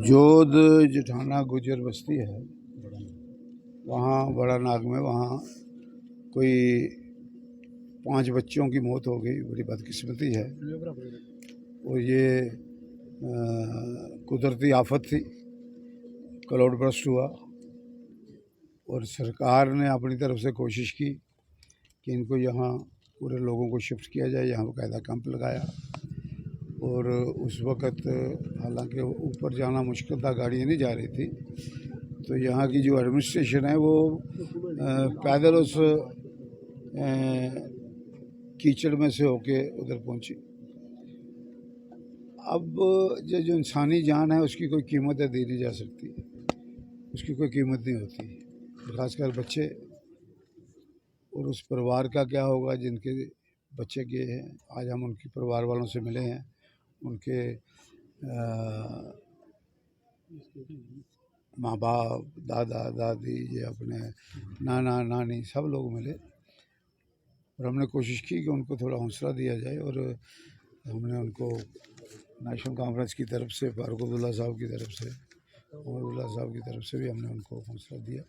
जोध जिठाना गुजर बस्ती है, वहाँ बड़ा नाग में वहाँ कोई 5 बच्चों की मौत हो गई। बड़ी बदकिस्मती है और ये कुदरती आफत थी, क्लाउड बर्स्ट हुआ और सरकार ने अपनी तरफ से कोशिश की कि इनको यहाँ पूरे लोगों को शिफ्ट किया जाए। यहाँ बाकायदा कैंप लगाया और उस वक़्त हालांकि ऊपर जाना मुश्किल था, गाड़ियाँ नहीं जा रही थी, तो यहाँ की जो एडमिनिस्ट्रेशन है वो पैदल उस कीचड़ में से होके उधर पहुँची। अब जो इंसानी जान है उसकी कोई कीमत दी नहीं जा सकती, उसकी कोई कीमत नहीं होती, खासकर बच्चे। और उस परिवार का क्या होगा जिनके बच्चे गए हैं। आज हम उनके परिवार वालों से मिले हैं, उनके माँ बाप, दादा दादी, ये अपने नाना नानी सब लोग मिले और हमने कोशिश की कि उनको थोड़ा हौसला दिया जाए। और हमने उनको नेशनल कॉन्फ्रेंस की तरफ से, फारूक अब्दुल्ला साहब की तरफ से, उमरुल्लाह साहब की तरफ से भी हमने उनको हौसला दिया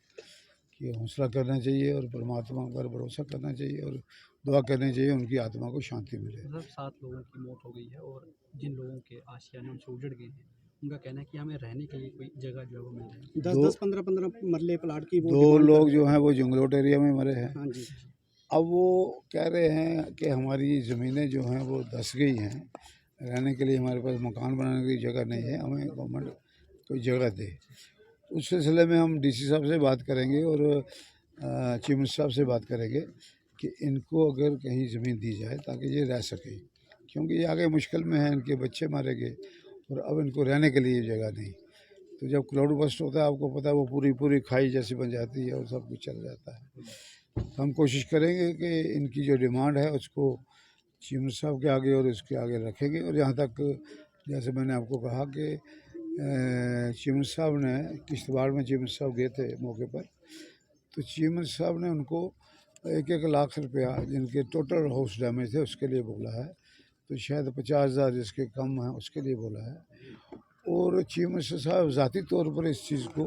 कि हौसला करना चाहिए और परमात्मा पर भरोसा करना चाहिए और दुआ करनी चाहिए उनकी आत्मा को शांति मिले। 7 लोगों की मौत हो गई है और जिन लोगों के आशियाने उनसे उजड़ गए हैं, उनका कहना है कि हमें रहने के लिए कोई जगह जो है वो मिल जाए। 10-10, 15-15 मरले प्लाट की 2 लोग जो हैं वो जंगलोट एरिया में मरे हैं। हाँ जी। अब वो कह रहे हैं कि हमारी ज़मीनें जो हैं वो धंस गई हैं, रहने के लिए हमारे पास मकान बनाने की जगह नहीं है, हमें गवर्नमेंट कोई जगह दे। उस सिलसिले में हम डीसी साहब से बात करेंगे और चीफ मिनिस्टर साहब से बात करेंगे कि इनको अगर कहीं ज़मीन दी जाए ताकि ये रह सके, क्योंकि ये आगे मुश्किल में है, इनके बच्चे मारे गए और अब इनको रहने के लिए जगह नहीं। तो जब क्लाउड बस्ट होता है आपको पता है वो पूरी खाई जैसी बन जाती है और सब कुछ चल जाता है। तो हम कोशिश करेंगे कि इनकी जो डिमांड है उसको चीफ मिनिस्टर साहब के आगे और इसके आगे रखेंगे। और यहाँ तक जैसे मैंने आपको कहा कि चीफ मिनिस्टर साहब ने किश्तवाड़ में चीफ मिनिस्टर साहब गए थे मौके पर, तो चीफ मिनिस्टर साहब ने उनको 1-1 लाख रुपया जिनके टोटल हाउस डैमेज थे उसके लिए बोला है, तो शायद 50,000 जिसके कम हैं उसके लिए बोला है। और चीफ मिनिस्टर साहब ज़ाती तौर पर इस चीज़ को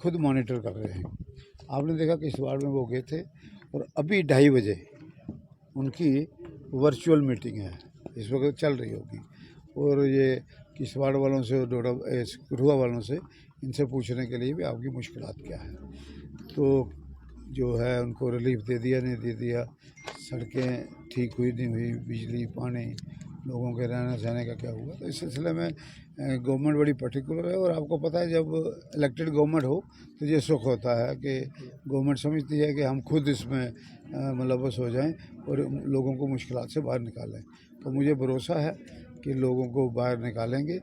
खुद मॉनिटर कर रहे हैं। आपने देखा किश्तवाड़ में वो गए थे और अभी 2:30 बजे उनकी वर्चुअल मीटिंग है, इस वक्त चल रही होगी। और ये किश्तवाड़ वालों से, कठुआ वालों से, इनसे पूछने के लिए भी आपकी मुश्किलात क्या है। तो जो है उनको रिलीफ दे दिया नहीं दे दिया, सड़कें ठीक हुई नहीं हुई, बिजली पानी, लोगों के रहने सहने का क्या हुआ। तो इस सिलसिले में गवर्नमेंट बड़ी पर्टिकुलर है। और आपको पता है जब इलेक्टेड गवर्नमेंट हो तो ये सुख होता है कि गवर्नमेंट समझती है कि हम खुद इसमें मुलव्वस हो जाएं और लोगों को मुश्किलात से बाहर निकालें। तो मुझे भरोसा है कि लोगों को बाहर निकालेंगे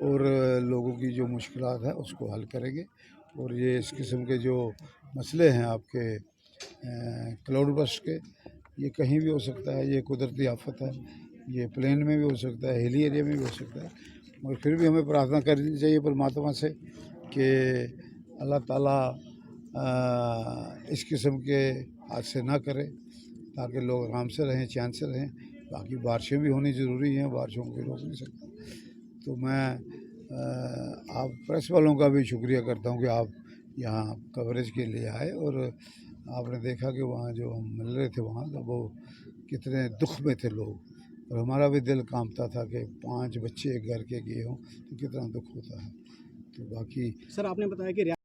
और लोगों की जो मुश्किलात है उसको हल करेंगे। और ये इस किस्म के जो मसले हैं आपके क्लाउड बर्स्ट के, ये कहीं भी हो सकता है, ये कुदरती आफत है, ये प्लेन में भी हो सकता है, हिली एरिया में भी हो सकता है। मगर फिर भी हमें प्रार्थना करनी चाहिए परमात्मा से कि अल्लाह ताला इस किस्म के हादसे ना करे ताकि लोग आराम से रहें, चैन से रहें। बाकी बारिशें भी होनी ज़रूरी हैं, बारिशों को रोक नहीं सकता। तो मैं आप प्रेस वालों का भी शुक्रिया करता हूँ कि आप यहाँ कवरेज के लिए आए और आपने देखा कि वहाँ जो हम मिल रहे थे वहाँ तो वो कितने दुख में थे लोग, और हमारा भी दिल कांपता था कि 5 बच्चे एक घर के गए हों तो कितना दुख होता है। तो बाकी सर आपने बताया कि